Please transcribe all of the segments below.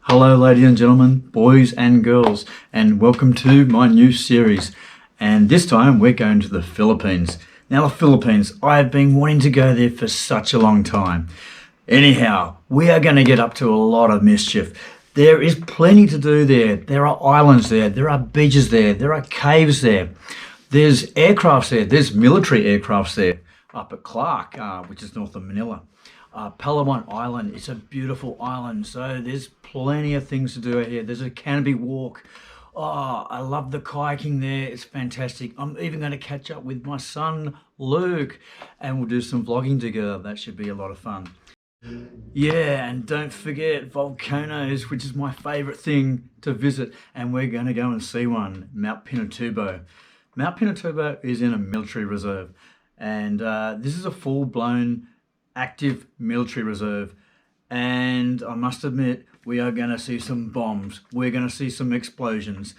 Hello, ladies and gentlemen, boys and girls, and welcome to my new series. And this time we're going to the Philippines. Now, the Philippines, I've been wanting to go there for such a long time. Anyhow, we are going to get up to a lot of mischief. There is plenty to do there. There are islands there, there are beaches there, there are caves there, there's aircrafts there, there's military aircrafts there up at Clark, which is north of Manila. Palawan Island, it's a beautiful island, so there's plenty of things to do here. There's a canopy walk. Oh, I love the kayaking there. It's fantastic. I'm even going to catch up with my son Luke and we'll do some vlogging together. That should be a lot of fun. Yeah, and don't forget volcanoes, which is my favorite thing to visit, and we're going to go and see one, Mount Pinatubo. Mount Pinatubo is in a military reserve, and this is a full-blown active military reserve, and I must admit we are going to see some bombs, we're going to see some explosions.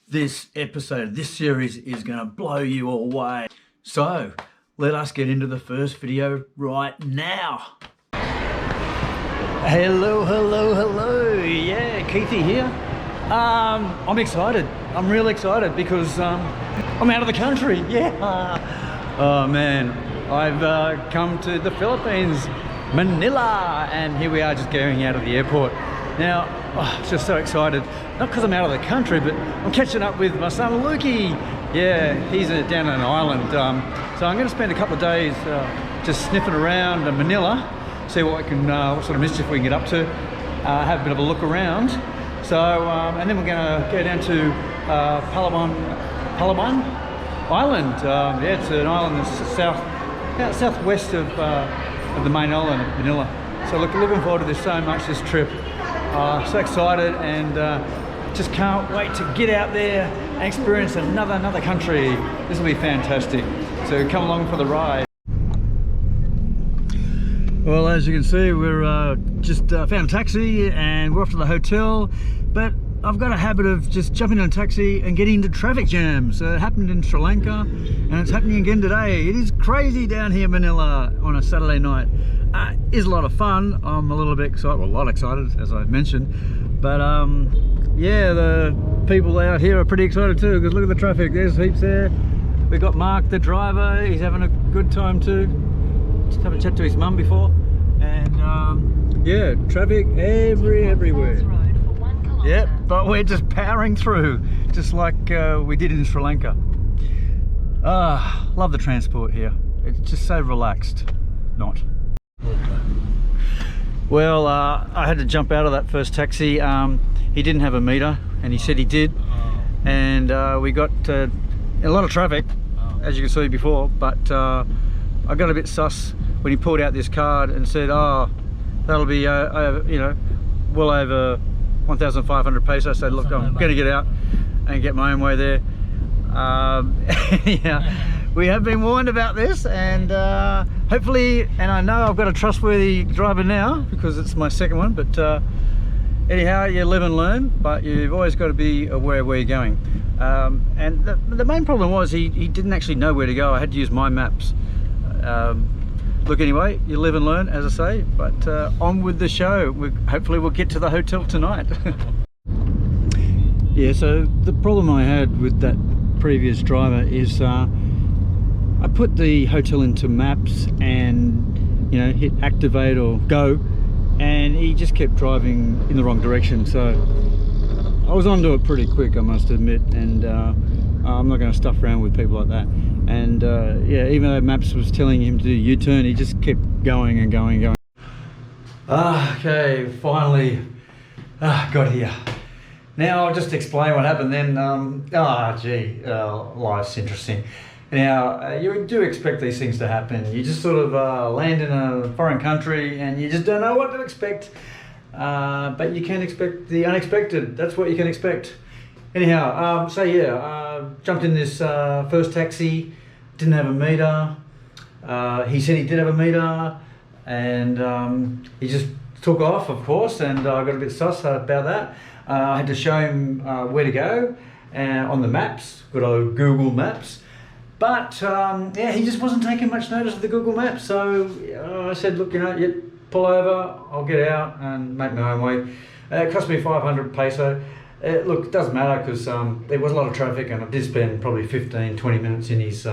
This episode, this series is going to blow you away. So let us get into the first video right now. Hello, yeah, Keithy here. I'm excited, I'm real excited because I'm out of the country. Oh man, I've come to the Philippines, Manila, and here we are just going out of the airport. Now, just so excited, not because I'm out of the country, but I'm catching up with my son Lukey. Yeah, he's down on an island, so I'm going to spend a couple of days just sniffing around Manila, see what sort of mischief we can get up to, have a bit of a look around. So, and then we're going to go down to Palawan Island. Yeah, it's an island that's southwest of the main island of Manila. So looking forward to this so much, this trip. So excited, and just can't wait to get out there and experience another country. This will be fantastic. So come along for the ride. Well, as you can see, we're just found a taxi and we're off to the hotel, but I've got a habit of just jumping in a taxi and getting into traffic jams. It happened in Sri Lanka and it's happening again today. It is crazy down here in Manila on a Saturday night. It is a lot of fun. I'm a little bit excited, well, a lot excited as I mentioned, but yeah, the people out here are pretty excited too, because look at the traffic, there's heaps there. We've got Mark the driver, he's having a good time too. Just have a chat to his mum before, and yeah, traffic everywhere. Yep, but we're just powering through, just like we did in Sri Lanka. Love the transport here. It's just so relaxed. Not. Well, I had to jump out of that first taxi. He didn't have a meter, and he said he did, and we got a lot of traffic, as you can see before, but I got a bit sus when he pulled out this card and said, oh, that'll be you know, well over 1,500 pesos. I said, look, I'm going to get out and get my own way there. Yeah, we have been warned about this, and hopefully, and I know I've got a trustworthy driver now because it's my second one, but anyhow, you live and learn, but you've always got to be aware of where you're going. And the main problem was he didn't actually know where to go. I had to use my maps. Look, anyway, you live and learn, as I say, but on with the show. Hopefully we'll get to the hotel tonight. Yeah, so the problem I had with that previous driver is I put the hotel into maps and, you know, hit activate or go, and he just kept driving in the wrong direction. So I was onto it pretty quick, I must admit, and I'm not going to stuff around with people like that. And yeah, even though maps was telling him to do a U-turn, he just kept going and going. Okay, finally got here. Now I'll just explain what happened then. Life's interesting. Now, you do expect these things to happen. You just sort of land in a foreign country and you just don't know what to expect. But you can expect the unexpected. That's what you can expect. Anyhow, so yeah, jumped in this first taxi, didn't have a meter. He said he did have a meter, and he just took off, of course, and I got a bit sus about that. I had to show him where to go on the maps, good old Google Maps. But yeah, he just wasn't taking much notice of the Google Maps. So I said, look, you know, pull over, I'll get out and make my own way. It cost me 500 peso. Look, it doesn't matter because there was a lot of traffic and I did spend probably 15-20 minutes in his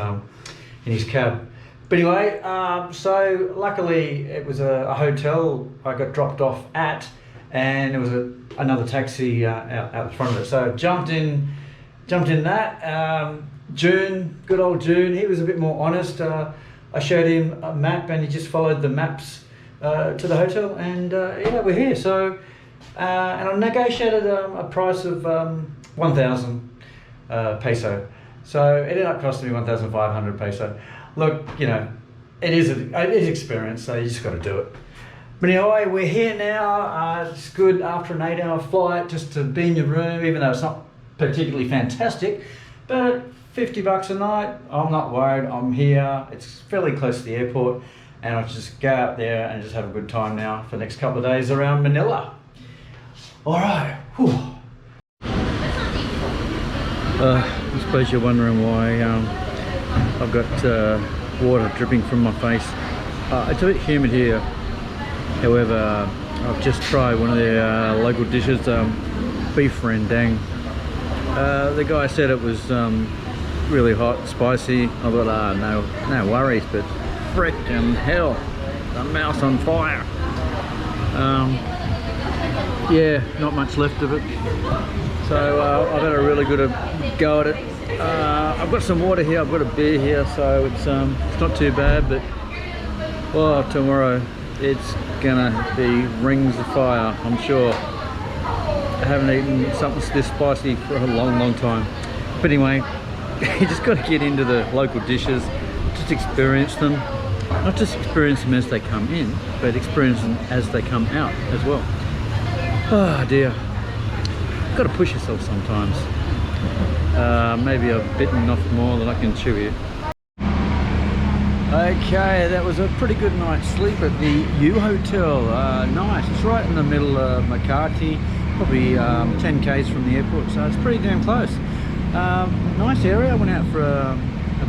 cab. But anyway, so luckily it was a hotel I got dropped off at, and there was another taxi out the front of it. So jumped in that. June, good old June, he was a bit more honest. I showed him a map and he just followed the maps to the hotel, and yeah, we're here. So and I negotiated a price of 1,000 peso. So it ended up costing me 1,500 peso. Look, you know, it is experience, so you just got to do it. But anyway, we're here now. It's good after an 8-hour flight just to be in your room, even though it's not particularly fantastic. But 50 bucks a night, I'm not worried. I'm here. It's fairly close to the airport, and I'll just go out there and just have a good time now for the next couple of days around Manila. All right. I suppose you're wondering why I've got water dripping from my face. It's a bit humid here. However, I've just tried one of their local dishes, beef rendang. The guy said it was really hot and spicy. I thought, no worries, but frickin' hell, the mouth's on fire. Yeah, not much left of it. So I've had a really good go at it. I've got some water here, I've got a beer here, so it's not too bad, but well, tomorrow it's gonna be rings of fire, I'm sure. I haven't eaten something this spicy for a long time. But anyway, you just got to get into the local dishes, just experience them. Not just experience them as they come in, but experience them as they come out as well. Oh dear, got to push yourself sometimes. Maybe I've bitten off more than I can chew here. Okay, that was a pretty good night's sleep at the U Hotel. Nice, it's right in the middle of Makati, probably 10 k's from the airport, so it's pretty damn close. Nice area. I went out for a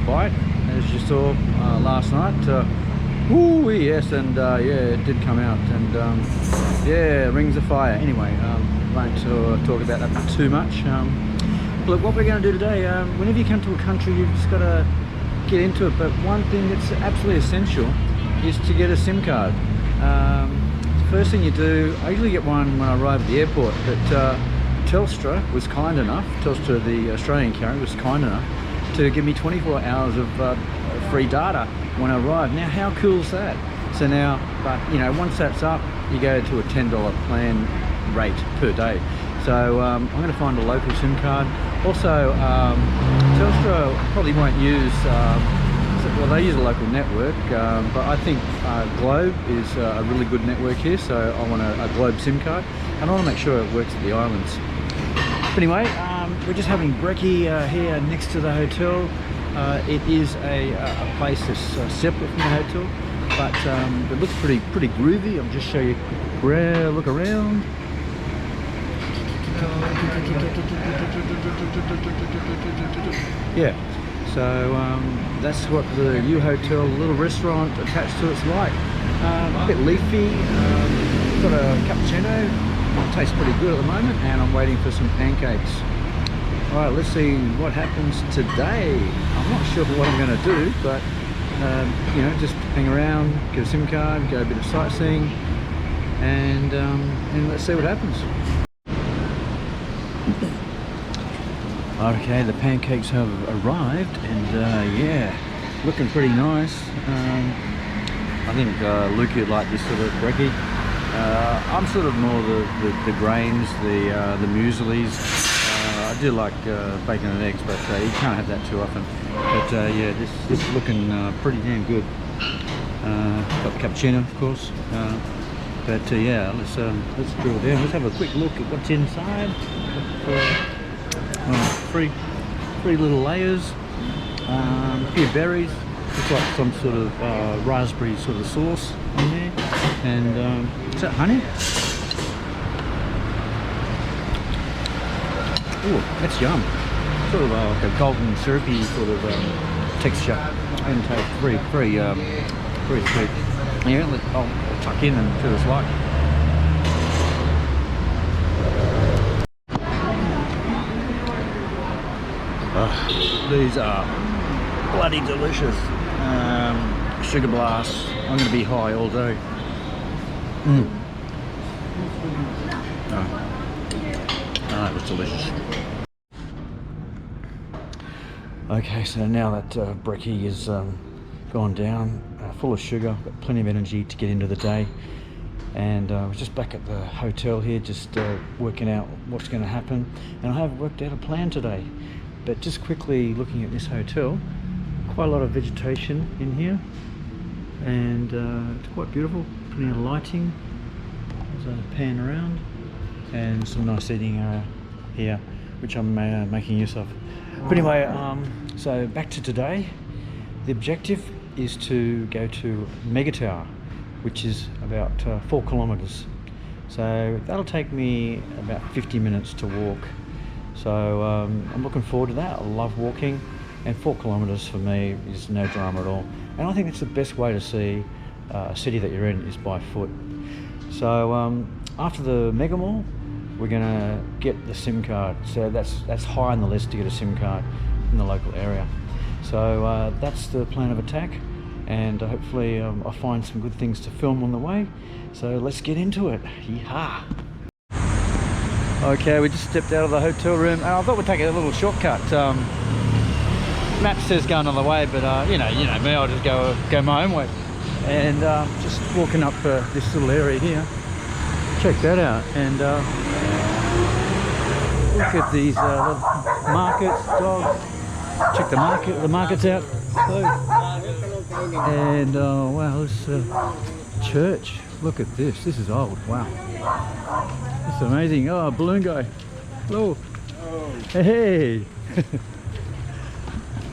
bite, as you saw last night. Woo, yes, and yeah, it did come out, and yeah, rings of fire. Anyway, won't talk about that too much. Look, what we're going to do today, whenever you come to a country, you've just got to get into it, but one thing that's absolutely essential is to get a SIM card. First thing you do, I usually get one when I arrive at the airport, but Telstra was kind enough, Telstra, the Australian carrier, was kind enough to give me 24 hours of free data when I arrived. Now, how cool is that? So now, but you know, once that's up, you go to a $10 plan rate per day. So I'm going to find a local SIM card. Also, Telstra probably won't use, well, they use a local network, but I think Globe is a really good network here, so I want a Globe SIM card, and I want to make sure it works at the islands. But anyway, we're just having brekkie here next to the hotel. It is a place that's separate from the hotel, but it looks pretty groovy. I'll just show you a quick look around. Yeah, so that's what the U Hotel little restaurant attached to it's like. A bit leafy. Got a cappuccino. Tastes pretty good at the moment, and I'm waiting for some pancakes. Alright, let's see what happens today. I'm not sure what I'm going to do, but you know, just hang around, get a SIM card, go a bit of sightseeing, and let's see what happens. Okay, the pancakes have arrived, and yeah, looking pretty nice. I think Luke would like this sort of brekkie. I'm sort of more the grains, the mueslis. I do like bacon and eggs, but you can't have that too often. But yeah, this is looking pretty damn good. Got the cappuccino, of course. But yeah, let's drill down. Let's have a quick look at what's inside. Three little layers, a few berries. Looks like some sort of raspberry sort of sauce in there. And is that honey? Oh, that's yum. Sort of like a golden syrupy sort of texture and taste. Very sweet. Yeah, I'll tuck in and see what it's like. These are bloody delicious. Sugar blasts. I'm going to be high all day. That was delicious. Okay, so now that brekkie is gone down, full of sugar, got plenty of energy to get into the day. And we're just back at the hotel here, just working out what's going to happen. And I have worked out a plan today. But just quickly looking at this hotel, quite a lot of vegetation in here. And it's quite beautiful, plenty of lighting as I pan around. And some nice seating area here, which I'm making use of. But anyway, so back to today. The objective is to go to Megatower, which is about 4 kilometers. So that'll take me about 50 minutes to walk. So I'm looking forward to that. I love walking, and 4 kilometers for me is no drama at all. And I think it's the best way to see a city that you're in is by foot. So after the Megamall, we're gonna get the SIM card. So that's high on the list to get a SIM card in the local area. So that's the plan of attack, and hopefully I'll find some good things to film on the way. So let's get into it. Yeehaw! Okay, we just stepped out of the hotel room. I thought we'd take a little shortcut. Map says go another way, but you know me, I'll just go my own way. And just walking up this little area here. Check that out, and look at these markets, dogs. Check the markets out. And wow, this church. Look at this. This is old. Wow, it's amazing. Oh, balloon guy. Hello. Hey.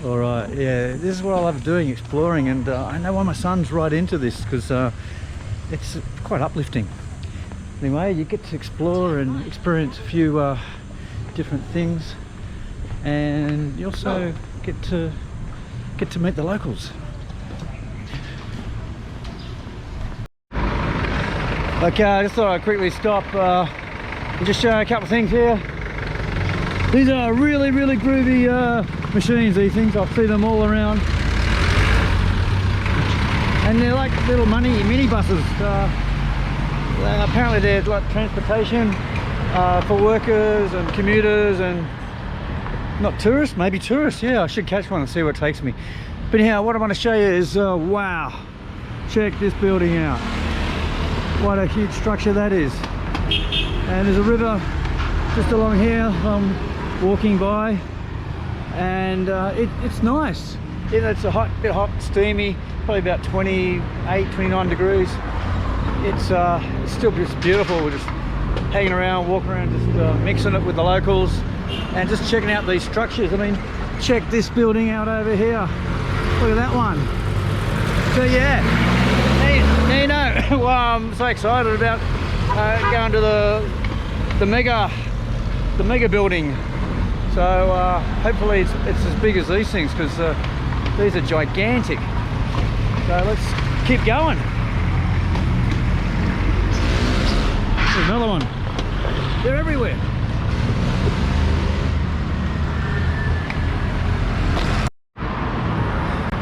All right. Yeah, this is what I love doing, exploring, and I know why my son's right into this, because it's quite uplifting. Anyway, you get to explore and experience a few different things, and you also get to meet the locals. Okay, I just thought I'd quickly stop and just show you a couple of things here. These are really groovy machines, these things. I see them all around. And they're like little mini buses. Apparently they're like transportation for workers and commuters and not tourists, maybe tourists. Yeah, I should catch one and see where it takes me. But anyhow, what I want to show you is, wow, check this building out. What a huge structure that is. And there's a river just along here I'm walking by, and it's nice. It's a bit hot, steamy, probably about 28, 29 degrees. It's still just beautiful. We're just hanging around, walking around, just mixing it with the locals and just checking out these structures. I mean, check this building out over here. Look at that one. So yeah, you know, well, I'm so excited about going to the mega building. So hopefully it's as big as these things, because these are gigantic. So let's keep going. There's another one. They're everywhere.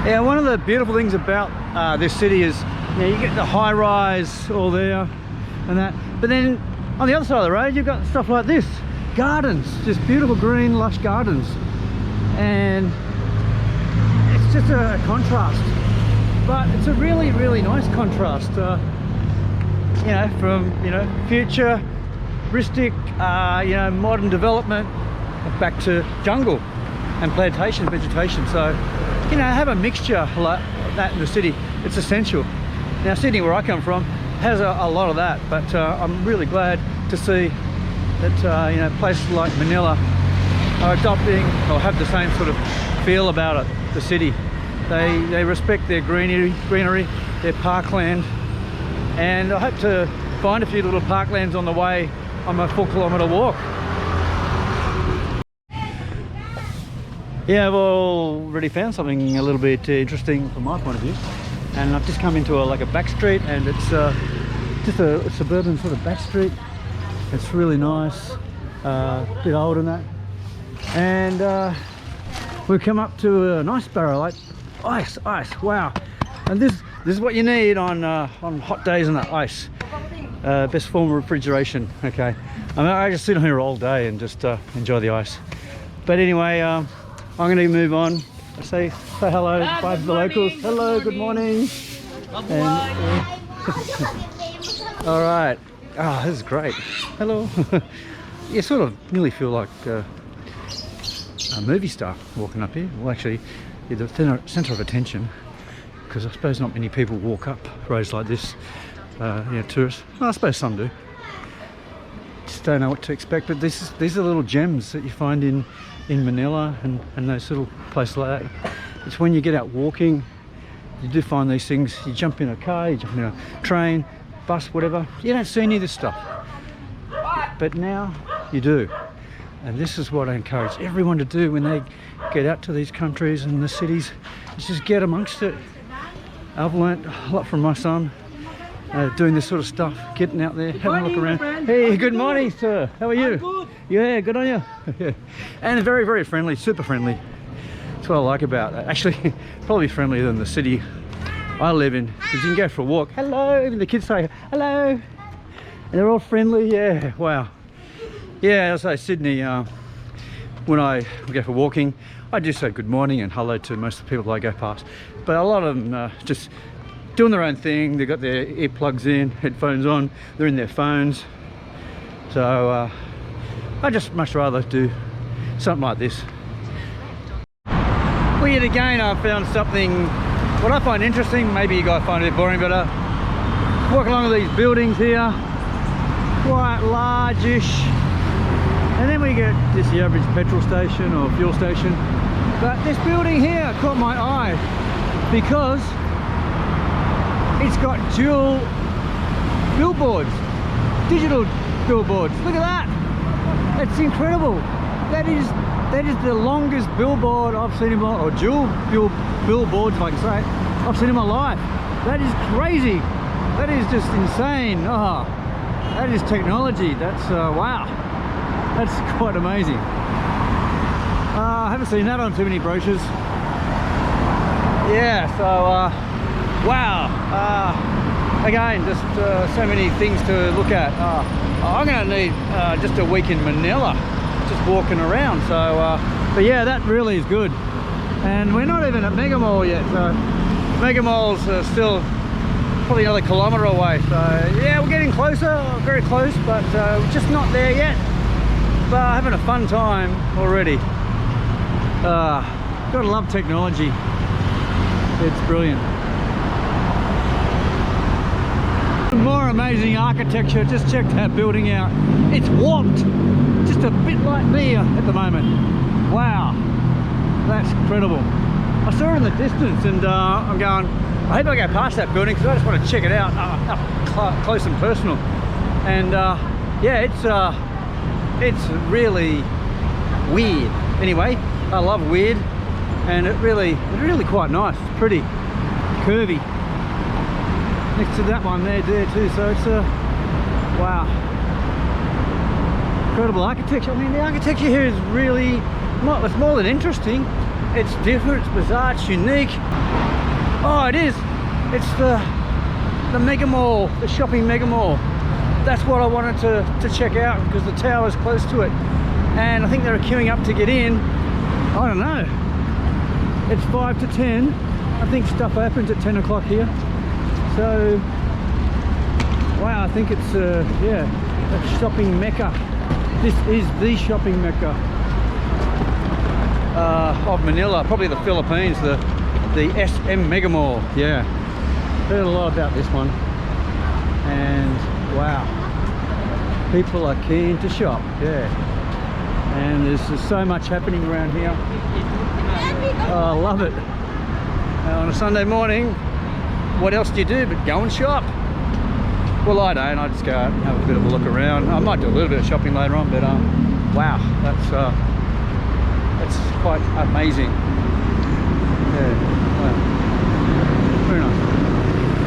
Yeah, one of the beautiful things about this city is, you know, you get the high rise all there and that, but then on the other side of the road you've got stuff like this, gardens, just beautiful green lush gardens, and it's just a contrast, but it's a really nice contrast. You know, from, you know, futuristic, you know, modern development back to jungle and plantation vegetation. So, you know, have a mixture like that in the city. It's essential. Now, Sydney, where I come from, has a lot of that, but I'm really glad to see that, you know, places like Manila are adopting or have the same sort of feel about it. The city, they respect their greenery, their parkland. And I hope to find a few little parklands on the way on my 4 kilometre walk. Yeah, I've already found something a little bit interesting from my point of view. And I've just come into like a back street, and it's just a suburban sort of back street. It's really nice, a bit old and that. And We've come up to a nice barrel, like ice, wow. And this is what you need on hot days on the ice. Best form of refrigeration. Okay, I mean, I just sit on here all day and just enjoy the ice. But anyway, I'm going to move on. Say hello, bye to the locals. Hello, good morning. And, all right. Ah, this is great. Hello. You sort of nearly feel like a movie star walking up here. Well, actually, you're the centre of attention, because I suppose not many people walk up roads like this. You know, tourists. Well, I suppose some do. Just don't know what to expect. But these are little gems that you find in Manila and those little places like that. It's when you get out walking, you do find these things. You jump in a car, you jump in a train, bus, whatever. You don't see any of this stuff. But now you do. And this is what I encourage everyone to do when they get out to these countries and the cities, is just get amongst it. I've learnt a lot from my son, doing this sort of stuff, getting out there, having a look around. Hey, good morning, sir. How are you? I'm good. Yeah, good on you. And very, very friendly, super friendly. That's what I like about that. Actually, probably friendlier than the city I live in, because you can go for a walk. Hello, even the kids say hello. And they're all friendly, yeah, wow. Yeah, as I say, Sydney, when I go for walking, I do say good morning and hello to most of the people I go past. But a lot of them just doing their own thing. They've got their earplugs in, headphones on, they're in their phones. So I just much rather do something like this. Well, yet again, I've found something, what I find interesting, maybe you guys find it boring, but walk along with these buildings here, quite large-ish. And then we get just the average petrol station or fuel station. But this building here caught my eye because it's got dual billboards, digital billboards. Look at that. That's incredible. That is the longest billboard I've seen in my, or dual billboards, if I can say it, I've seen in my life. That is crazy. That is just insane. Oh, that is technology. That's wow. That's quite amazing. I haven't seen that on too many brochures. Yeah, so wow. Again, just so many things to look at. I'm going to need just a week in Manila, just walking around. So, but yeah, that really is good. And we're not even at Megamall yet. So Megamall's still probably another kilometre away. So yeah, we're getting closer, very close, but we're just not there yet. But having a fun time already. Gotta love technology. It's brilliant. More amazing architecture. Just check that building out. It's warped, just a bit like me at the moment. Wow, that's incredible. I saw it in the distance, and I'm going, I hope I go past that building because I just want to check it out up close and personal. And yeah, it's really weird. Anyway, I love weird, and it's really quite nice. It's pretty curvy. Next to that one there too. So it's wow, incredible architecture. I mean, the architecture here is really it's more than interesting. It's different. It's bizarre. It's unique. Oh, it is. It's the Megamall, the shopping Megamall. That's what I wanted to check out because the tower's close to it, and I think they're queuing up to get in. I don't know. It's 5 to 10. I think stuff opens at 10 o'clock here. So wow, I think it's yeah, a shopping mecca. This is the shopping mecca of Manila, probably the Philippines, the SM Megamall. Yeah, heard a lot about this one, and wow, people are keen to shop. Yeah, and there's just so much happening around here. Oh, I love it. On a Sunday morning, what else do you do but go and shop? Well, I don't. I just go out and have a bit of a look around. I might do a little bit of shopping later on, but wow, that's quite amazing. Yeah, wow. Very nice.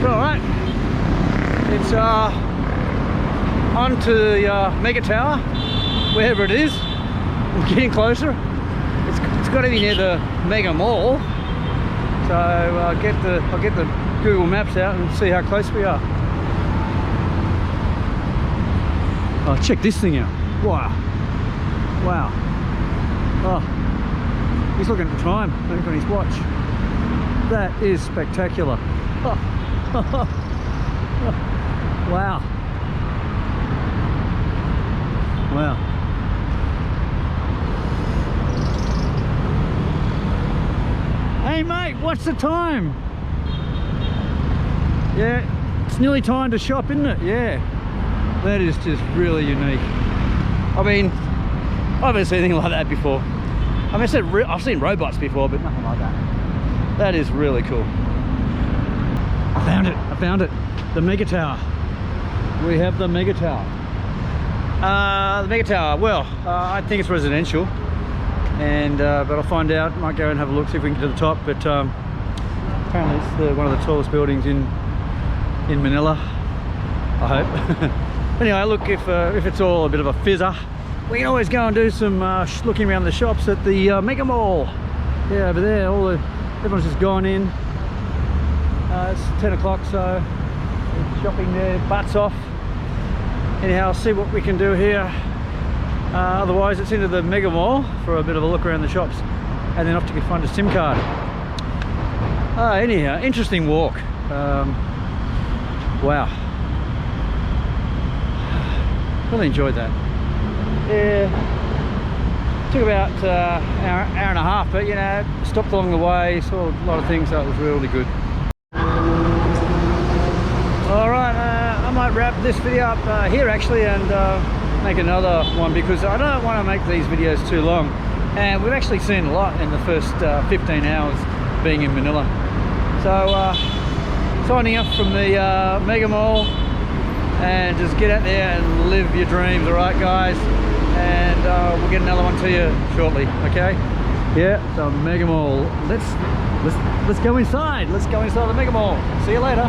All right, it's on to the Mega Tower, wherever it is. I'm getting closer. It's got to be near the Megamall. So I'll get the Google Maps out and see how close we are. Oh, check this thing out. Wow. Wow. Oh, he's looking at the time. Look on his watch. That is spectacular. Oh. Wow. Wow. Hey mate, what's the time? Yeah, it's nearly time to shop, isn't it? Yeah. That is just really unique. I mean, I haven't seen anything like that before. I mean, I've seen robots before, but nothing like that. That is really cool. I found it. I found it. The Mega Tower. We have the Mega Tower. The Mega Tower. Well, I think it's residential, and but I'll find out. Might go and have a look, see if we can get to the top. But apparently, it's one of the tallest buildings in Manila. I hope. Anyway, look, if it's all a bit of a fizzer, we can always go and do some looking around the shops at the Megamall. Yeah, over there, everyone's just gone in. It's 10 o'clock, so shopping their butts off. Anyhow, I'll see what we can do here. Otherwise, it's into the Megamall for a bit of a look around the shops, and then off to find a SIM card. Anyhow, interesting walk. Wow. Really enjoyed that. Yeah, took about hour and a half, but you know, stopped along the way, saw a lot of things, so it was really good. All right, I might wrap this video up here actually, and make another one, because I don't want to make these videos too long, and we've actually seen a lot in the first 15 hours being in Manila. So signing off from the Megamall. And just get out there and live your dreams, all right, guys? And we'll get another one to you shortly, okay? Yeah, the Megamall. Let's go inside. Let's go inside the Megamall. See you later.